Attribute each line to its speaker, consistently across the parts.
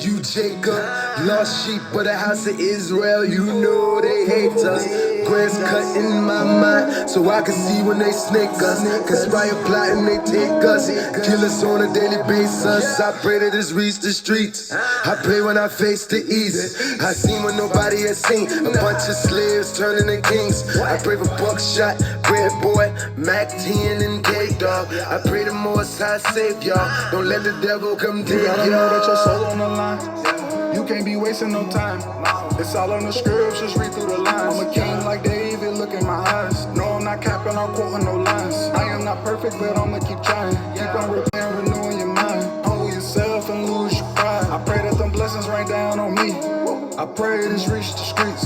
Speaker 1: you Jacob. Lost sheep of the house of Israel, you know they hate us. Grass cut in my mind, so I can see when they snake us. Conspire plotting, they take us. Kill us on a daily basis. I pray that this reach the streets. I pray when I face the east. I seen what nobody has seen. A bunch of slaves turning to kings. I pray for buckshot, bread boy, Mac 10 and K-Dog. I pray the Most High save y'all. Don't let the devil come take
Speaker 2: You gotta know that your
Speaker 1: y'all.
Speaker 2: soul on the line. You can't be wasting no time. It's all on the scripts, just read through the lines. I'm a king like David, look in my eyes. No, I'm not capping or quoting no lines. I am not perfect, but I'ma keep trying. Keep on repairing, renewing your mind. Humble yourself and lose your pride. I pray that them blessings rain down on me. I pray this reach the streets.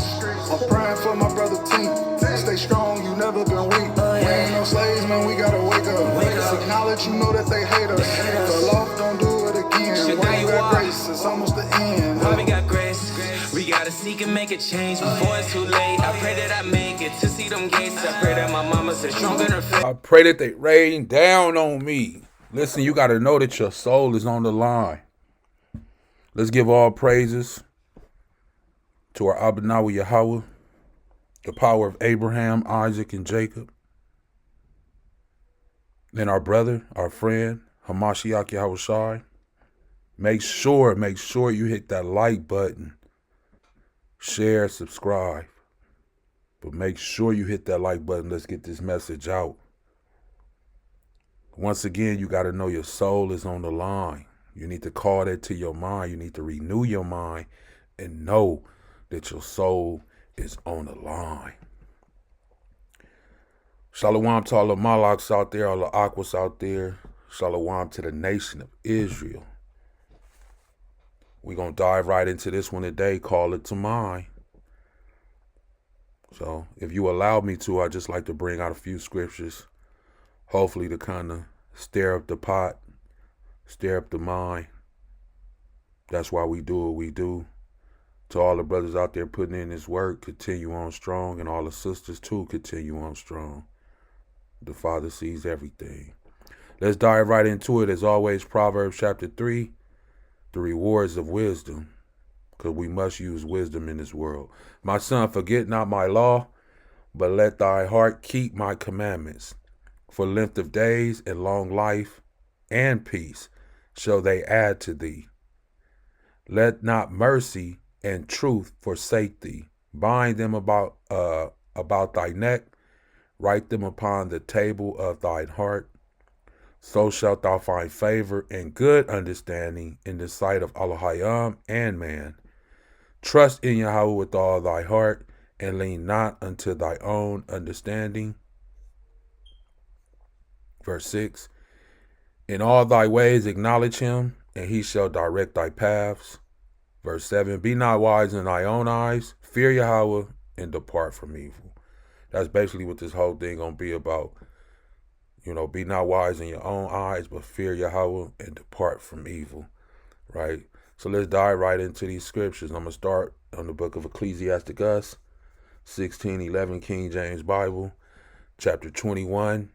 Speaker 2: I'm praying for my brother T. Stay strong, you never been weak. We ain't no slaves, man, we gotta wake up. Acknowledge, you know that they hate us. Fell off, don't do it again. Why you got grace? It's almost the end.
Speaker 3: Why we got grace? We gotta seek and make a change before it's too late. I pray that I make it to see them gates. I pray that my mama says strong in her faith.
Speaker 4: I pray that they rain down on me. Listen, you got to know that your soul is on the line. Let's give all praises to our Abanawa Yahweh, the power of Abraham, Isaac, and Jacob. Then our brother, our friend, Hamashiach Yahushai. Make sure you hit that like button. Share, subscribe. But make sure you hit that like button. Let's get this message out. Once again, you got to know your soul is on the line. You need to call that to your mind. You need to renew your mind and know that your soul is on the line. Shalawam to all the Malaks out there, all the Ahchwaths out there. Shalawam to the nation of Israel. We're going to dive right into this one today. Call it to mind. So if you allow me to, I'd just like to bring out a few scriptures, hopefully to kind of stir up the pot, stir up the mind. That's why we do what we do. To all the brothers out there putting in this work, continue on strong, and all the sisters too, continue on strong. The Father sees everything. Let's dive right into it. As always, Proverbs chapter 3, the rewards of wisdom, because we must use wisdom in this world. My son, forget not my law, but let thy heart keep my commandments. For length of days and long life and peace shall they add to thee. Let not mercy and truth forsake thee. Bind them about thy neck. Write them upon the table of thine heart. So shalt thou find favor and good understanding in the sight of Elohim and man. Trust in Yahweh with all thy heart, and lean not unto thy own understanding. Verse 6. In all thy ways acknowledge him, and he shall direct thy paths. Verse 7. Be not wise in thy own eyes. Fear Yahweh and depart from evil. That's basically what this whole thing gonna be about. You know, be not wise in your own eyes, but fear Yahweh and depart from evil. Right? So let's dive right into these scriptures. I'm going to start on the book of Ecclesiasticus, 16:11 King James Bible, chapter 21,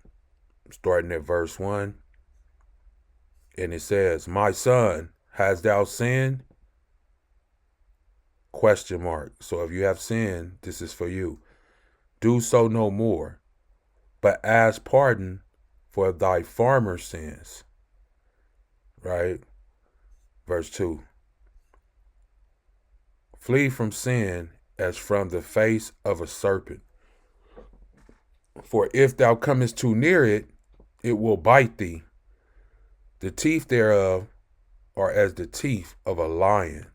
Speaker 4: starting at verse 1. And it says, My son, hast thou sinned? Question mark. So if you have sinned, this is for you. Do so no more, but ask pardon for thy former sins. Right? Verse 2. Flee from sin as from the face of a serpent. For if thou comest too near it, it will bite thee. The teeth thereof are as the teeth of a lion,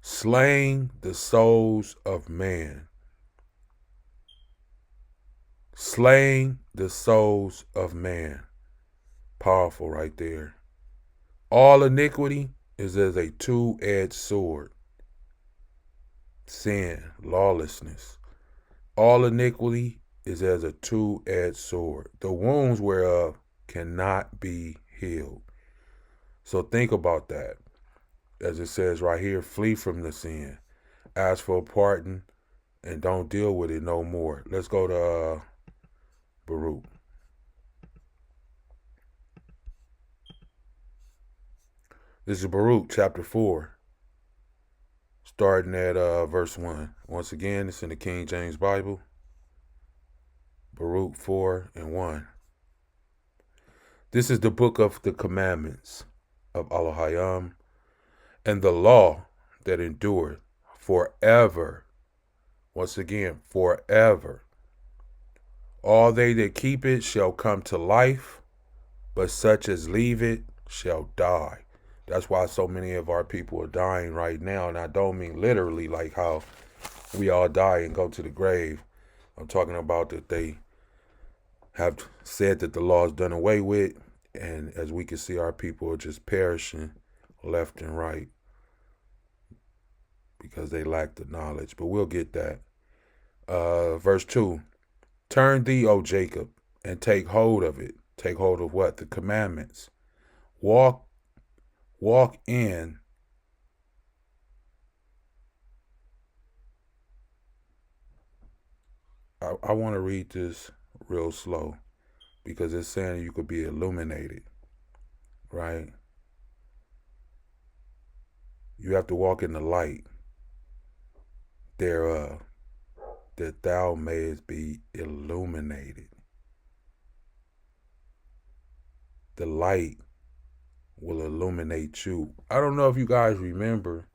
Speaker 4: slaying the souls of man. Slaying the souls of man. Powerful right there. All iniquity is as a two-edged sword. Sin, lawlessness. All iniquity is as a two-edged sword, the wounds whereof cannot be healed. So think about that. As it says right here, flee from the sin. Ask for pardon and don't deal with it no more. Let's go to Baruch. This is Baruch chapter 4, starting at verse 1. Once again, it's in the King James Bible. Baruch 4:1. This is the book of the commandments of Elohim, and the law that endureth forever. Once again, forever. All they that keep it shall come to life, but such as leave it shall die. That's why so many of our people are dying right now. And I don't mean literally like how we all die and go to the grave. I'm talking about that they have said that the law is done away with. And as we can see, our people are just perishing left and right because they lack the knowledge. But we'll get that. Verse 2. Turn thee, O Jacob, and take hold of it. Take hold of what? The commandments. Walk in I want to read this real slow because it's saying you could be illuminated, right? You have to walk in the light thereof, that thou mayest be illuminated. The light will illuminate you. I don't know if you guys remember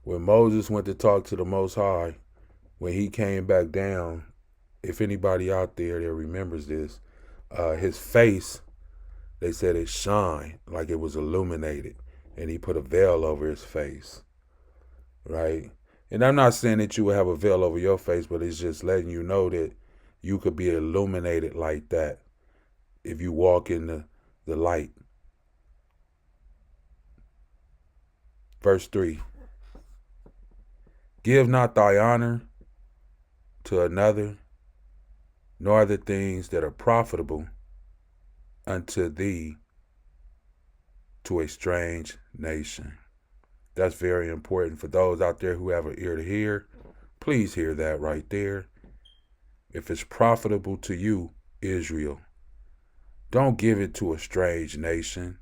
Speaker 4: when Moses went to talk to the Most High, when he came back down. If anybody out there that remembers this, his face, they said it shined like it was illuminated, and he put a veil over his face, right? And I'm not saying that you would have a veil over your face, but it's just letting you know that you could be illuminated like that if you walk in the light. Verse 3. Give not thy honor to another, nor the things that are profitable unto thee to a strange nation. That's very important for those out there who have an ear to hear. Please hear that right there. If it's profitable to you, Israel, don't give it to a strange nation,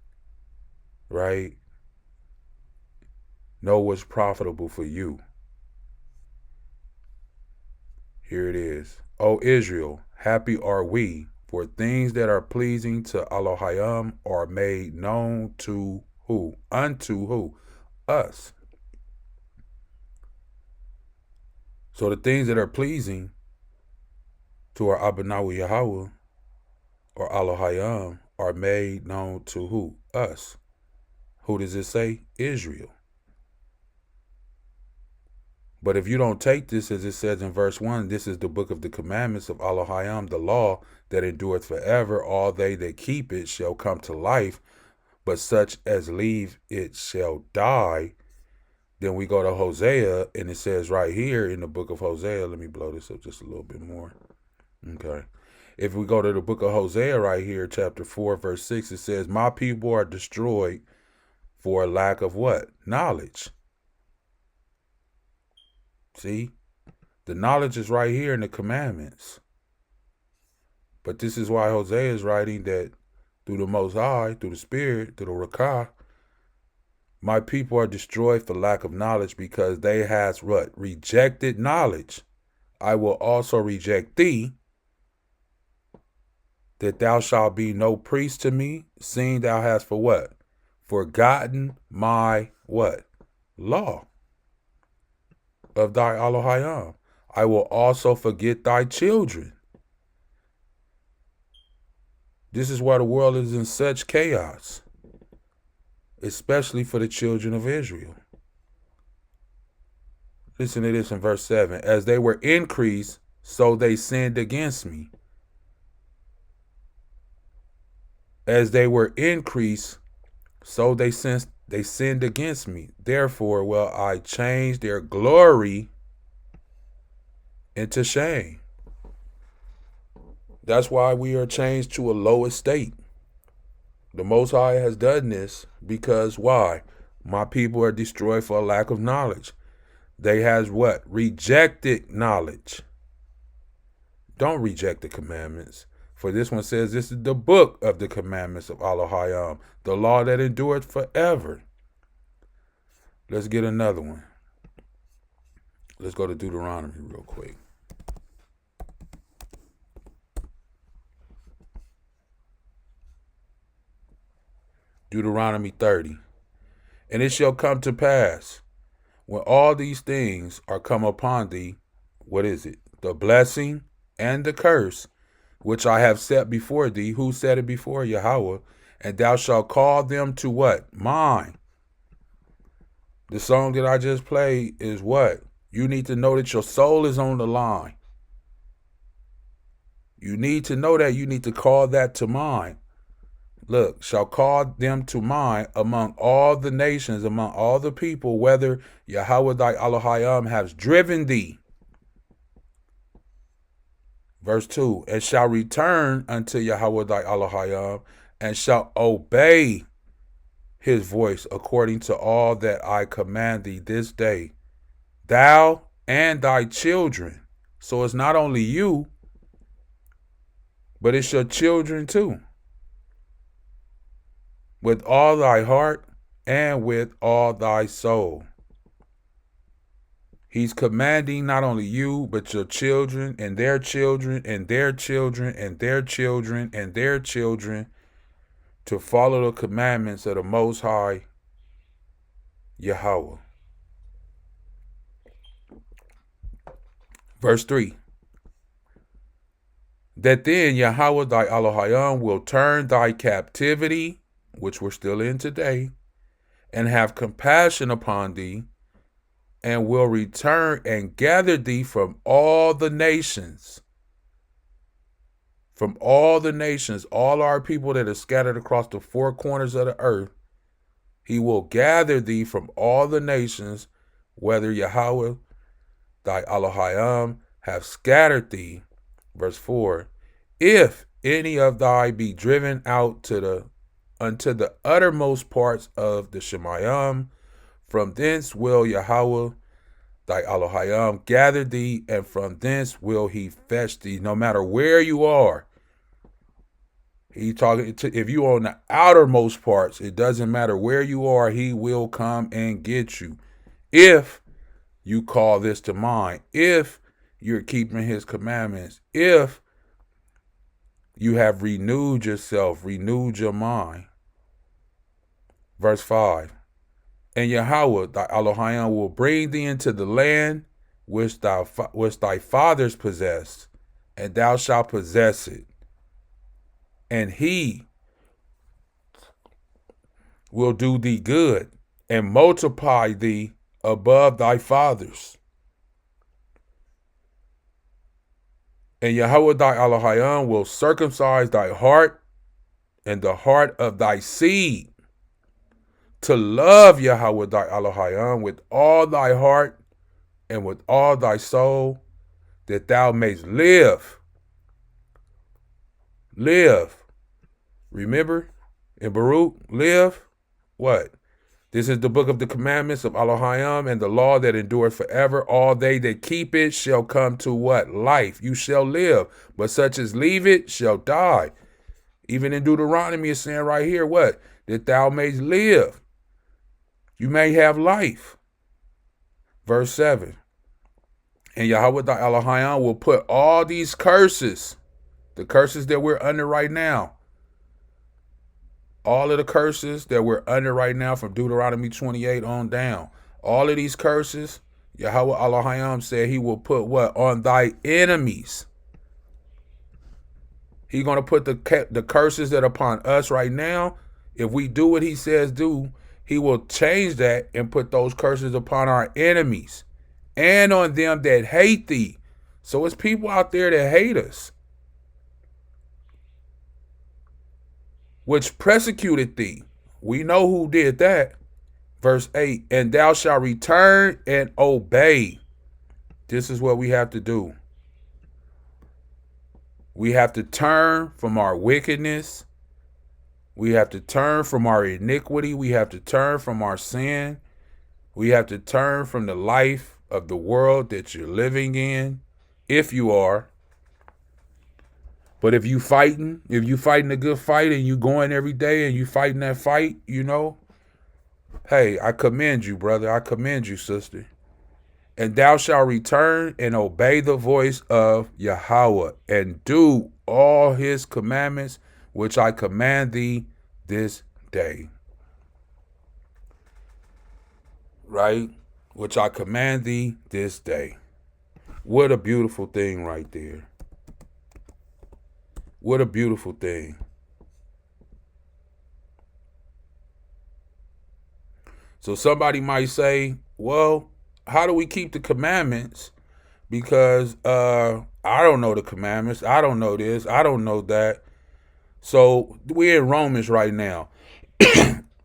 Speaker 4: right? Know what's profitable for you. Here it is. O Israel, happy are we, for things that are pleasing to Elohim are made known to who? Unto who? Us. So the things that are pleasing to our Abanawi Yahweh or Elohim are made known to who? Us. Who does it say? Israel. But if you don't take this, as it says in verse 1, this is the book of the commandments of Elohim, the law that endureth forever. All they that keep it shall come to life, but such as leave it shall die. Then we go to Hosea, and it says right here in the book of Hosea, let me blow this up just a little bit more. Okay. If we go to the book of Hosea right here, chapter 4, verse 6, it says, my people are destroyed for a lack of what? Knowledge. See, the knowledge is right here in the commandments. But this is why Hosea is writing that through the Most High, through the Spirit, through the Rakah, my people are destroyed for lack of knowledge because they has what? Rejected knowledge. I will also reject thee, that thou shalt be no priest to me, seeing thou hast for what? Forgotten my what? Law of thy Elohim. I will also forget thy children. This is why the world is in such chaos, especially for the children of Israel. Listen to this in verse 7. As they were increased, so they sinned against me. As they were increased, so they sinned against me. Therefore will I change their glory into shame. That's why we are changed to a low estate. The Most High has done this because why? My people are destroyed for a lack of knowledge. They has what? Rejected knowledge. Don't reject the commandments. For this one says this is the book of the commandments of Elohim, the law that endureth forever. Let's get another one. Let's go to Deuteronomy real quick. Deuteronomy 30. And it shall come to pass, when all these things are come upon thee, what is it? The blessing and the curse, which I have set before thee. Who set it before? Yahweh. And thou shalt call them to what? Mine. The song that I just played is what? You need to know that your soul is on the line. You need to know that. You need to call that to mind. Look, shall call them to mind among all the nations, among all the people, whether Yahweh thy Elohim has driven thee. Verse 2, and shall return unto Yahweh thy Elohim, and shall obey his voice according to all that I command thee this day, thou and thy children. So it's not only you, but it's your children too. With all thy heart and with all thy soul. He's commanding not only you, but your children and their children and their children and their children and their children to follow the commandments of the Most High Yahweh. Verse 3. That then Yahweh thy Elohim will turn thy captivity, which we're still in today, and have compassion upon thee, and will return and gather thee from all the nations. From all the nations, all our people that are scattered across the four corners of the earth, he will gather thee from all the nations, whether Yahweh thy Elohim have scattered thee. Verse 4, if any of thy be driven out unto the uttermost parts of the Shemayim, from thence will Yahweh thy Elohim gather thee, and from thence will he fetch thee. No matter where you are, he talking to, if you are on the outermost parts, it doesn't matter where you are, he will come and get you. If you call this to mind, if you're keeping his commandments, if you have renewed yourself, renewed your mind. Verse 5, and Yahweh thy Elohim will bring thee into the land which thy fathers possessed, and thou shalt possess it. And he will do thee good and multiply thee above thy fathers. And Yahweh thy Elohim will circumcise thy heart and the heart of thy seed, to love Yahweh thy Elohim with all thy heart and with all thy soul, that thou mayst live. Live. Remember in Baruch, live. What? This is the book of the commandments of Elohim and the law that endureth forever. All they that keep it shall come to what? Life. You shall live. But such as leave it shall die. Even in Deuteronomy it's saying right here, what? That thou mayst live. You may have life. Verse 7. And Yahweh thy Elohim will put all these curses, the curses that we're under right now, all of the curses that we're under right now from Deuteronomy 28 on down, all of these curses, Yahweh Elohim said he will put what? On thy enemies. He's going to put the curses that are upon us right now. If we do what he says do, he will change that and put those curses upon our enemies and on them that hate thee. So it's people out there that hate us, which persecuted thee. We know who did that. Verse 8, and thou shalt return and obey. This is what we have to do. We have to turn from our wickedness. We have to turn from our iniquity. We have to turn from our sin. We have to turn from the life of the world that you're living in, if you are. But if you fighting a good fight and you going every day and you fighting that fight, you know, hey, I commend you, brother. I commend you, sister. And thou shalt return and obey the voice of Yahweh, and do all his commandments which I command thee this day. Right? Which I command thee this day. What a beautiful thing right there. What a beautiful thing. So somebody might say, well, how do we keep the commandments? Because I don't know the commandments. I don't know this. I don't know that. So we're in Romans right now,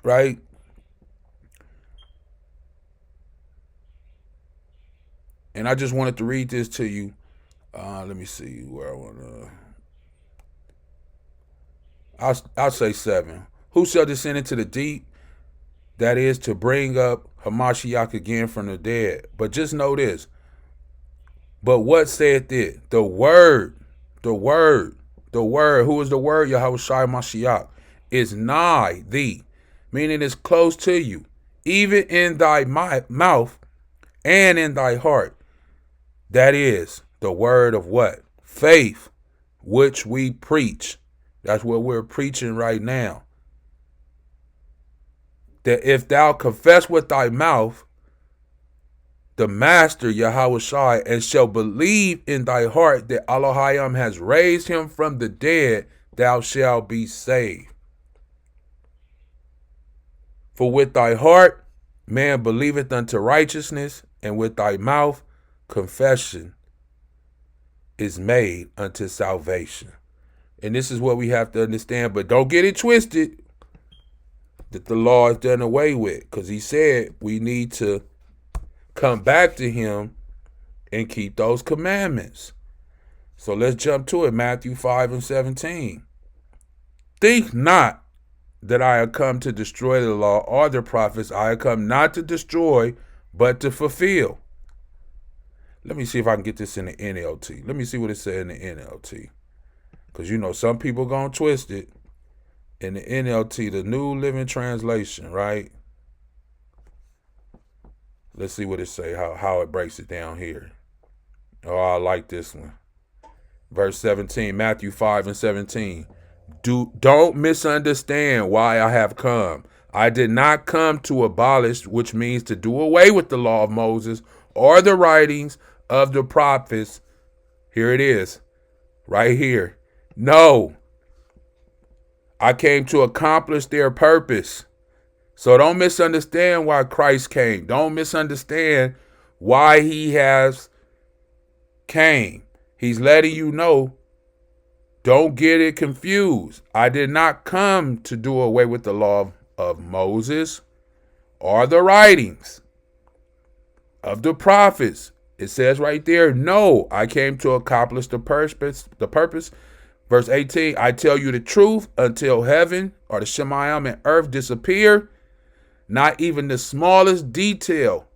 Speaker 4: right? And I just wanted to read this to you. Let me see where I want to. I'll say 7. Who shall descend into the deep? That is to bring up Hamashiach again from the dead. But just know this. But what saith it? The word, who is the word? Yahweh Shai Mashiach, is nigh thee, meaning it's close to you, even in thy mouth and in thy heart. That is the word of what? Faith, which we preach. That's what we're preaching right now. That if thou confess with thy mouth the Master Yahweh Shai, and shall believe in thy heart that Elohim has raised him from the dead, thou shalt be saved. For with thy heart man believeth unto righteousness, and with thy mouth confession is made unto salvation. And this is what we have to understand, but don't get it twisted that the law is done away with, because he said we need to come back to him and keep those commandments. So let's jump to it. Matthew 5:17. Think not that I have come to destroy the law or the prophets. I have come not to destroy, but to fulfill. Let me see if I can get this in the NLT. Let me see what it said in the NLT. Because you know some people gonna twist it. In the NLT, the New Living Translation, right? Let's see what it say, how it breaks it down here. Oh, I like this one. Verse 17, Matthew 5:17. Don't misunderstand why I have come. I did not come to abolish, which means to do away with the law of Moses or the writings of the prophets. Here it is, right here. No, I came to accomplish their purpose. So don't misunderstand why Christ came. Don't misunderstand why he has came. He's letting you know, don't get it confused. I did not come to do away with the law of Moses or the writings of the prophets. It says right there, no, I came to accomplish the purpose. Verse 18, I tell you the truth, until heaven or the Shemayim and earth disappear, not even the smallest detail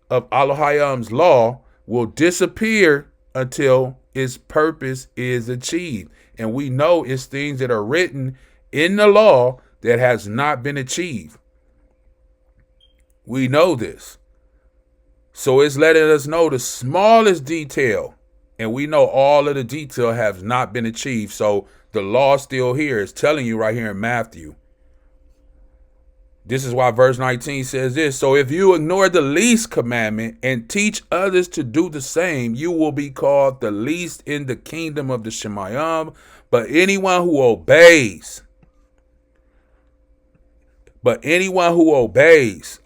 Speaker 4: of Elohim's law will disappear until its purpose is achieved. And we know it's things that are written in the law that has not been achieved. We know this. So it's letting us know the smallest detail. And we know all of the detail has not been achieved. So the law still here. It's telling you right here in Matthew. This is why verse 19 says this. So if you ignore the least commandment and teach others to do the same, you will be called the least in the kingdom of the Shemayim. But anyone who obeys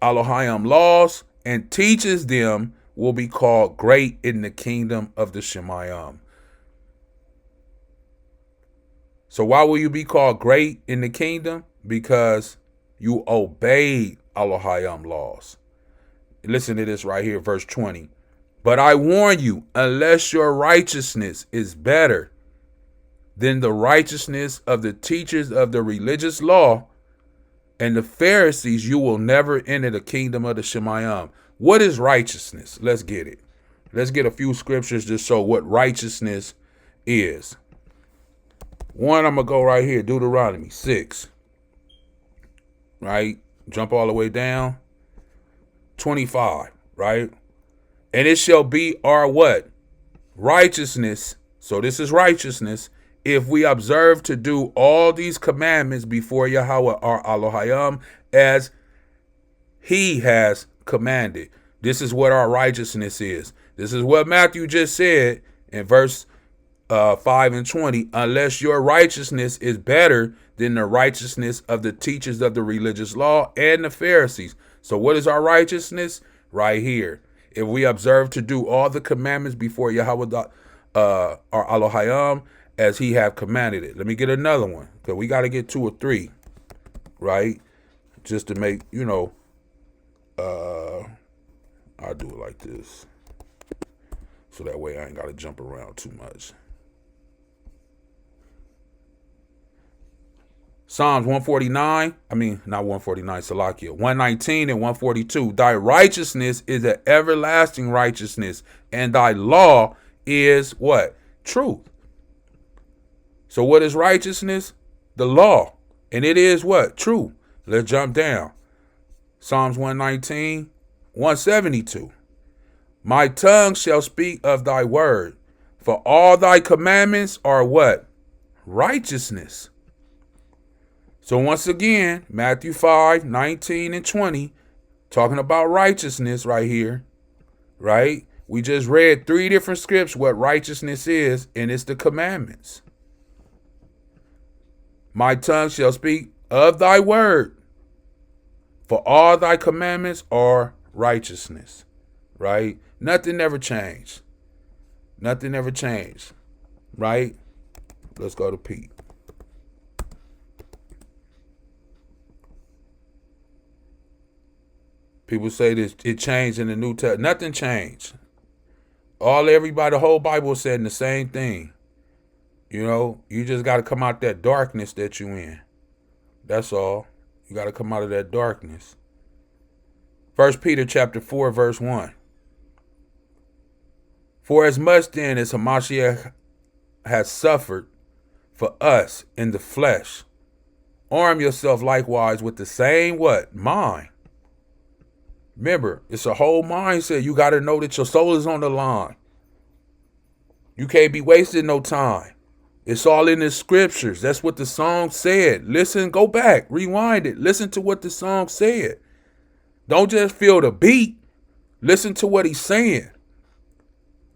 Speaker 4: Elohim laws and teaches them will be called great in the kingdom of the Shemayim. So why will you be called great in the kingdom? Because you obeyed Elohim laws. Listen to this right here, verse 20. But I warn you, unless your righteousness is better than the righteousness of the teachers of the religious law and the Pharisees, you will never enter the kingdom of the Shemayim. What is righteousness? Let's get it. Let's get a few scriptures to show what righteousness is. One, I'm going to go right here, Deuteronomy 6. Right? Jump all the way down. 25, right? And it shall be our what? Righteousness. So this is righteousness. If we observe to do all these commandments before Yahweh our Elohim as he has commanded. This is what our righteousness is. This is what Matthew just said in verse 5 and 20. Unless your righteousness is better than the righteousness of the teachers of the religious law and the Pharisees. So what is our righteousness? Right here. If we observe to do all the commandments before Yahweh our Elohim as he have commanded it. Let me get another one, because we got to get 2 or 3, right? Just to make, I'll do it like this. So that way I ain't got to jump around too much. Psalms 149, not 149, Salakia, 119 and 142. Thy righteousness is an everlasting righteousness, and thy law is what? Truth. So what is righteousness? The law. And it is what? True. Let's jump down. Psalms 119, 172. My tongue shall speak of thy word, for all thy commandments are what? Righteousness. So once again, Matthew 5, 19 and 20, talking about righteousness right here, right? We just read 3 different scripts what righteousness is, and it's the commandments. My tongue shall speak of thy word, for all thy commandments are righteousness, right? Nothing ever changed. Nothing ever changed, right? Let's go to Pete. People say this, it changed in the New Testament. Nothing changed. Everybody, the whole Bible said the same thing. You just got to come out that darkness that you in. That's all. You got to come out of that darkness. 1 Peter chapter 4, verse 1. For as much then as Hamashiach has suffered for us in the flesh, arm yourself likewise with the same what? Mind. Remember, it's a whole mindset. You got to know that your soul is on the line. You can't be wasting no time. It's all in the scriptures. That's what the song said. Listen, go back, rewind it. Listen to what the song said. Don't just feel the beat. Listen to what he's saying.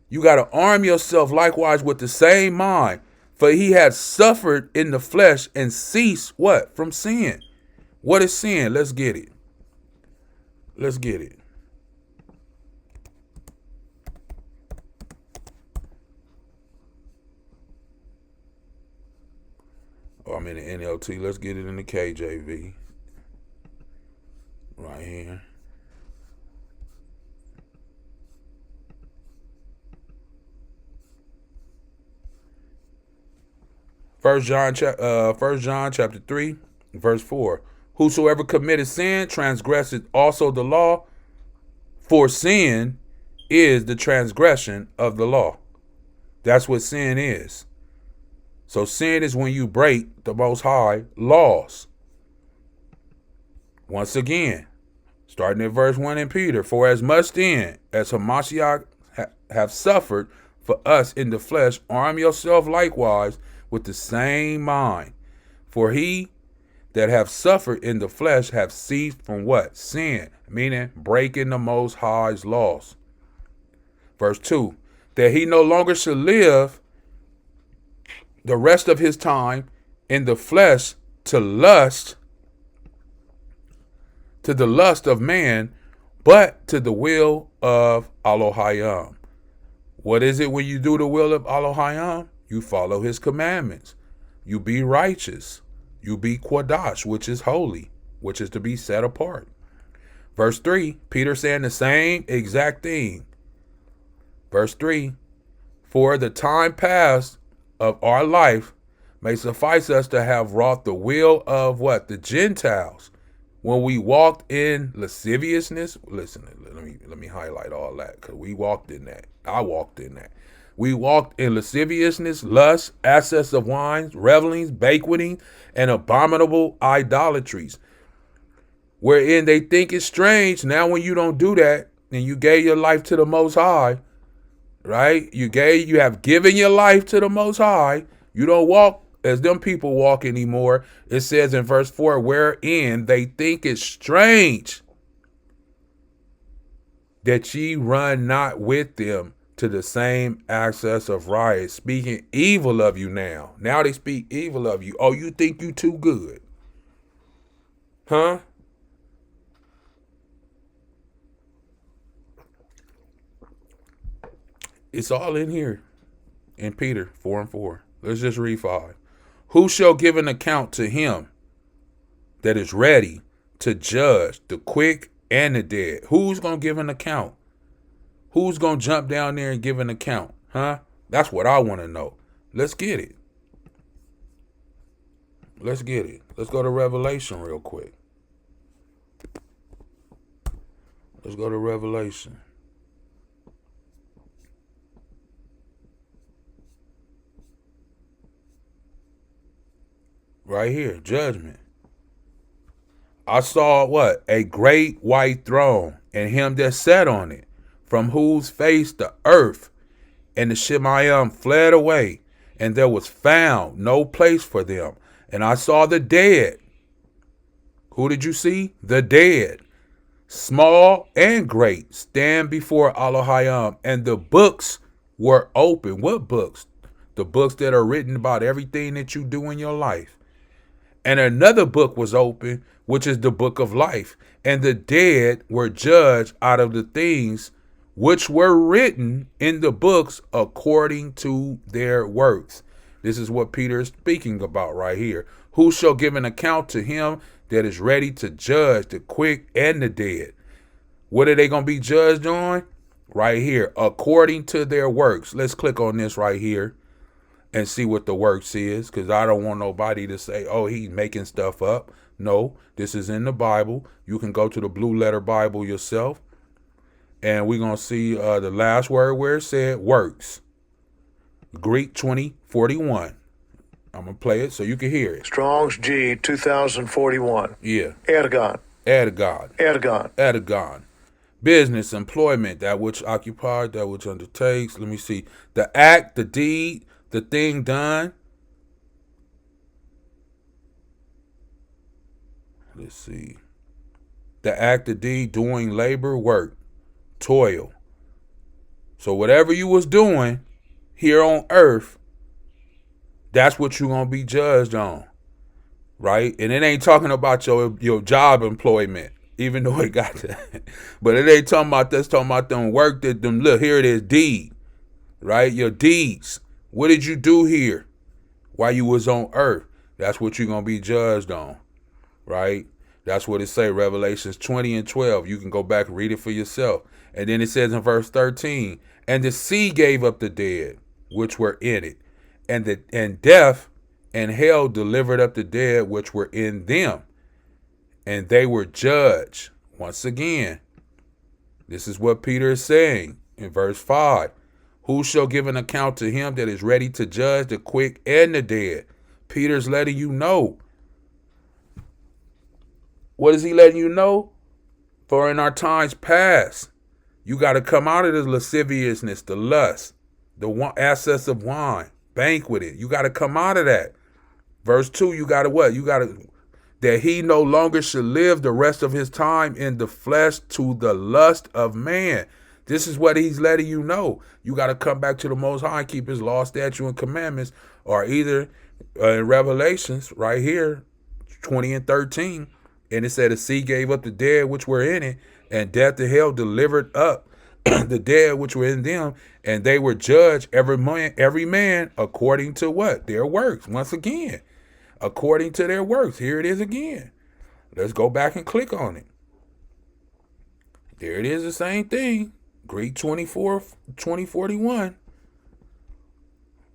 Speaker 4: You got to arm yourself likewise with the same mind. For he had suffered in the flesh and ceased what? From sin. What is sin? Let's get it. Let's get it. I'm in the NLT. Let's get it in the KJV. Right here. First John chapter 3, verse 4. Whosoever committed sin transgresseth also the law, for sin is the transgression of the law. That's what sin is. So sin is when you break the Most High laws. Once again, starting at verse 1 in Peter, for as much then as Hamashiach have suffered for us in the flesh, arm yourself likewise with the same mind. For he that have suffered in the flesh have ceased from what? Sin, meaning breaking the Most High's laws. Verse 2, that he no longer should live the rest of his time in the flesh to the lust of man, but to the will of Elohim. What is it when you do the will of Elohim? You follow his commandments. You be righteous. You be Quadash, which is holy, which is to be set apart. Verse 3, Peter saying the same exact thing. Verse 3, for the time past of our life may suffice us to have wrought the will of what? The Gentiles. When we walked in lasciviousness, listen, let me highlight all that, because we walked in that. I walked in that. We walked in lasciviousness, lust, excess of wines, revelings, banqueting, and abominable idolatries, wherein they think it's strange now when you don't do that, and you gave your life to the Most High, right? You have given your life to the Most High. You don't walk as them people walk anymore. It says in verse 4, wherein they think it strange that ye run not with them to the same access of riot, speaking evil of you now. Now they speak evil of you. Oh, you think you too good? Huh? It's all in here in Peter 4:4. Let's just read 5. Who shall give an account to him that is ready to judge the quick and the dead? Who's going to give an account? Who's going to jump down there and give an account? Huh? That's what I want to know. Let's get it. Let's get it. Let's go to Revelation real quick. Let's go to Revelation. Right here, judgment. I saw what? A great white throne, and him that sat on it, from whose face the earth and the Shemayim fled away, and there was found no place for them. And I saw the dead. Who did you see? The dead, small and great, stand before Elohim, and the books were open. What books? The books that are written about everything that you do in your life. And another book was open, which is the book of life. And the dead were judged out of the things which were written in the books according to their works. This is what Peter is speaking about right here. Who shall give an account to him that is ready to judge the quick and the dead? What are they going to be judged on? Right here, according to their works. Let's click on this right here and see what the works is, because I don't want nobody to say, oh, he's making stuff up. No, this is in the Bible. You can go to the Blue Letter Bible yourself, and we're going to see the last word where it said works. Greek 2041. I'm going to play it so you can hear it.
Speaker 5: Strong's G 2041.
Speaker 4: Yeah.
Speaker 5: Ergon.
Speaker 4: Ergon.
Speaker 5: Ergon.
Speaker 4: Ergon. Business, employment, that which occupied, that which undertakes. Let me see. The act, the deed, the thing done. Let's see. The act, the deed, doing labor, work, toil. So whatever you was doing here on earth, that's what you're going to be judged on. Right? And it ain't talking about your job employment, even though it got that. But it ain't talking about this, talking about them work that them, look, here it is, deed. Right? Your deeds. What did you do here while you was on earth? That's what you're going to be judged on, right? That's what it say, Revelations 20:12. You can go back and read it for yourself. And then it says in verse 13, and the sea gave up the dead, which were in it, and death and hell delivered up the dead, which were in them, and they were judged. Once again, this is what Peter is saying in verse 5. Who shall give an account to him that is ready to judge the quick and the dead? Peter's letting you know. What is he letting you know? For in our times past, you got to come out of the lasciviousness, the lust, the excess of wine, banqueting. You got to come out of that. Verse 2, you got to what? You got to, that he no longer should live the rest of his time in the flesh to the lust of man. This is what he's letting you know. You got to come back to the Most High, keep his law, statute, and commandments, or either in Revelations right here, 20 and 13, and it said the sea gave up the dead which were in it, and death and hell delivered up the dead which were in them, and they were judged every man according to what? Their works. Once again, according to their works. Here it is again. Let's go back and click on it. There it is, the same thing. Greek 2041.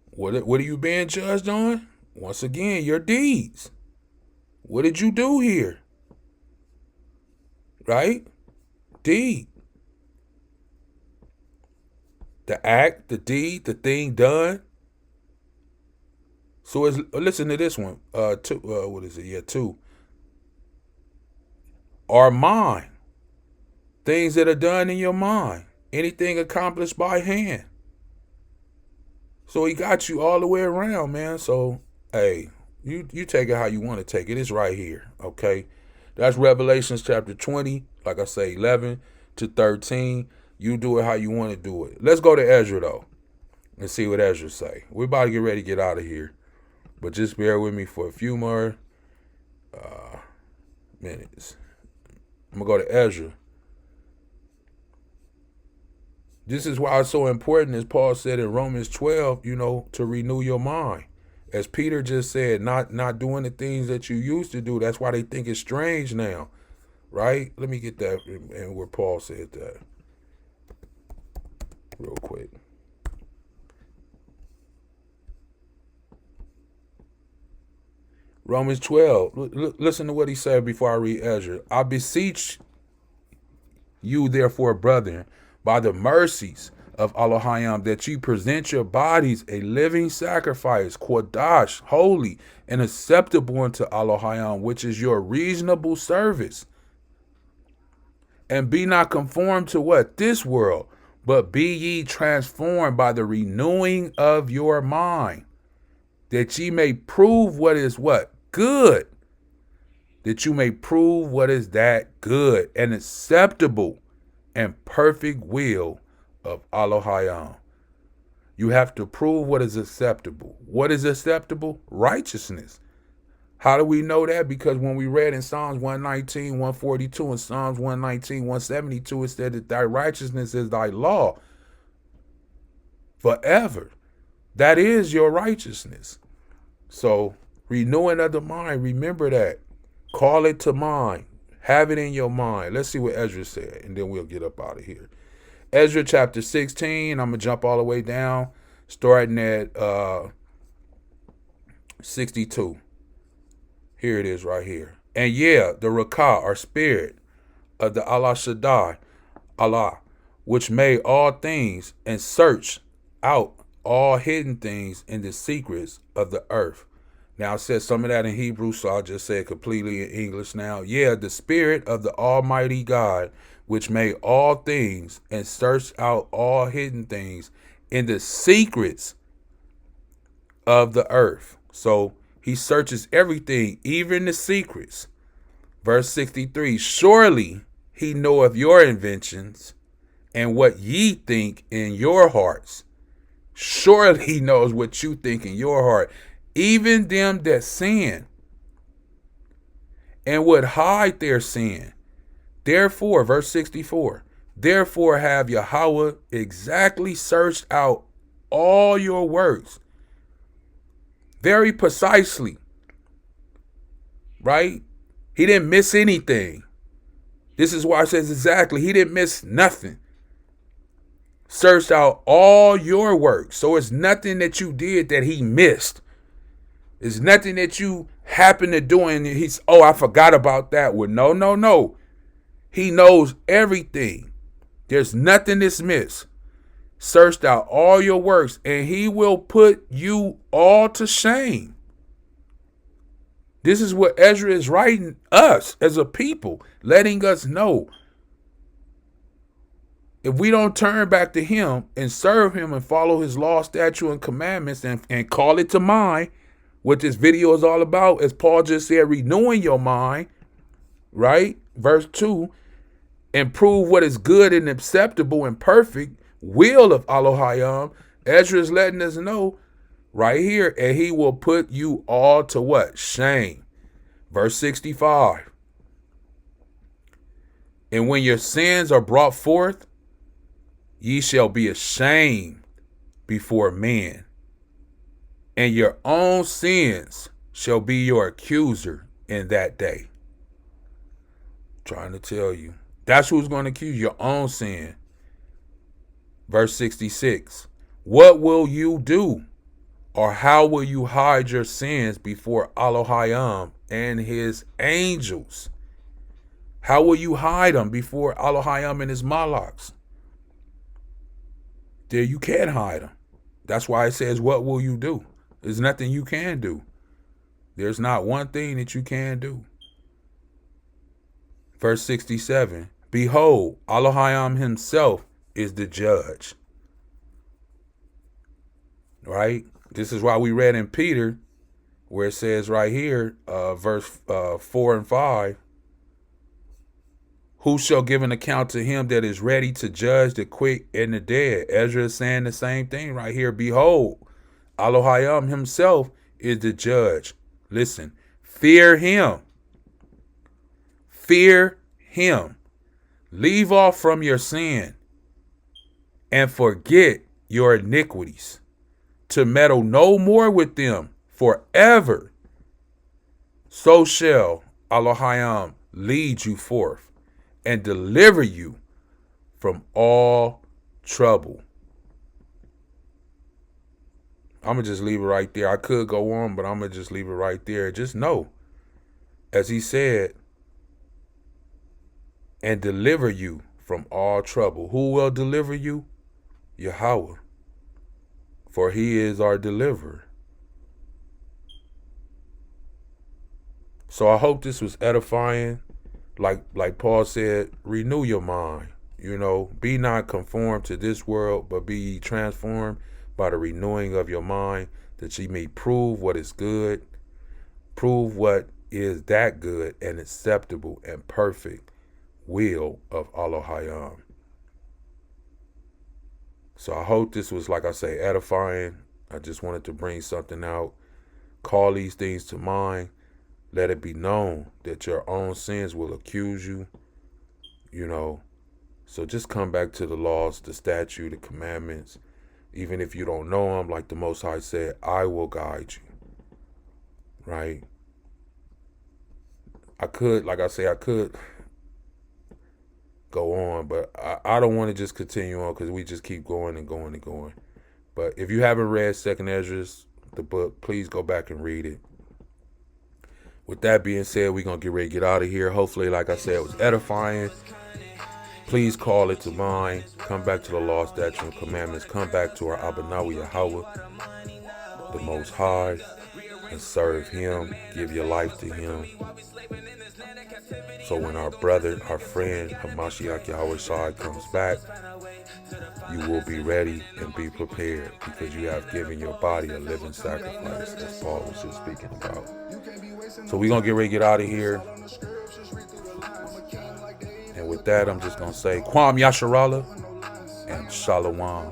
Speaker 4: What are you being judged on? Once again, your deeds. What did you do here? Right? Deed. The act, the deed, the thing done. So listen to this one. What is it? Yeah, 2. Are mine. Things that are done in your mind. Anything accomplished by hand. So he got you all the way around, man. So, hey, you take it how you want to take it. It's right here, okay? That's Revelations chapter 20, like I say, 11 to 13. You do it how you want to do it. Let's go to Ezra, though, and see what Ezra say. We're about to get ready to get out of here. But just bear with me for a few more minutes. I'm going to go to Ezra. This is why it's so important, as Paul said in Romans 12, to renew your mind. As Peter just said, not doing the things that you used to do. That's why they think it's strange now, right? Let me get that and where Paul said that real quick. Romans 12. Listen to what he said before I read Ezra. I beseech you, therefore, brethren, by the mercies of Elohim, that you present your bodies a living sacrifice, Kodash, holy and acceptable unto Elohim, which is your reasonable service. And be not conformed to what? This world, but be ye transformed by the renewing of your mind, that ye may prove what is what? Good. That you may prove what is that good and acceptable and perfect will of Elohim. You have to prove what is acceptable. What is acceptable? Righteousness. How do we know that? Because when we read in Psalms 119, 142, and Psalms 119, 172, it said that thy righteousness is thy law forever. That is your righteousness. So, renewing of the mind, remember that. Call it to mind. Have it in your mind. Let's see what Ezra said, and then we'll get up out of here. Ezra chapter 16, I'm going to jump all the way down, starting at 62. Here it is right here. And yeah, the Rakah, or spirit of the Allah Shaddai, Allah, which made all things and searched out all hidden things in the secrets of the earth. Now, I said some of that in Hebrew, so I'll just say it completely in English now. Yeah, the spirit of the Almighty God, which made all things and searched out all hidden things in the secrets of the earth. So he searches everything, even the secrets. Verse 63, surely he knoweth your inventions and what ye think in your hearts. Surely he knows what you think in your heart. Even them that sin and would hide their sin. Therefore, verse 64, therefore have Yahweh exactly searched out all your works. Very precisely. Right? He didn't miss anything. This is why it says exactly. He didn't miss nothing. Searched out all your works. So it's nothing that you did that he missed. It's nothing that you happen to do and he's, I forgot about that one. No. He knows everything. There's nothing that's missed. Searched out all your works, and he will put you all to shame. This is what Ezra is writing us as a people, letting us know. If we don't turn back to him and serve him and follow his law, statute, and commandments and call it to mind, what this video is all about, as Paul just said, renewing your mind, right? Verse 2, and prove what is good and acceptable and perfect will of Elohim. Ezra is letting us know right here, and he will put you all to what? Shame. Verse 65. And when your sins are brought forth, ye shall be ashamed before men, and your own sins shall be your accuser in that day. Trying to tell you. That's who's going to accuse your own sin. Verse 66. What will you do? Or how will you hide your sins before Elohim and his angels? How will you hide them before Elohim and his malaks? There, you can't hide them. That's why it says, what will you do? There's nothing you can do. There's not one thing that you can do. Verse 67. Behold, Elohim himself is the judge. Right? This is why we read in Peter, where it says right here, verse 4 and 5, who shall give an account to him that is ready to judge the quick and the dead? Ezra is saying the same thing right here. Behold, Elohim himself is the judge. Listen, fear him. Fear him. Leave off from your sin and forget your iniquities, to meddle no more with them forever. So shall Elohim lead you forth and deliver you from all trouble. I'm going to just leave it right there. I could go on, but I'm going to just leave it right there. Just know, as he said, and deliver you from all trouble. Who will deliver you? Yahweh. For he is our deliverer. So I hope this was edifying. Like Paul said, renew your mind. Be not conformed to this world, but be ye transformed by the renewing of your mind, that ye may prove what is good. Prove what is that good and acceptable and perfect will of Elohim. So I hope this was, like I say, edifying. I just wanted to bring something out. Call these things to mind. Let it be known that your own sins will accuse you. So just come back to the laws, the statute, the commandments. Even if you don't know them, like the Most High said, I will guide you. Right? I could go on, but I don't want to just continue on, because we just keep going and going and going. But if you haven't read 2nd Ezra, the book, please go back and read it. With that being said, we're going to get ready to get out of here. Hopefully, like I said, it was edifying. Please call it to mind. Come back to the law, statutes, and commandments. Come back to our Abanawi Yahweh, the Most High, and serve him. Give your life to him. So when our brother, our friend, Hamashiach Yahweh Shai comes back, you will be ready and be prepared, because you have given your body a living sacrifice, as Paul was just speaking about. So we're going to get ready to get out of here. And with that, I'm just going to say, Kwam Yasharallah and Shalawam.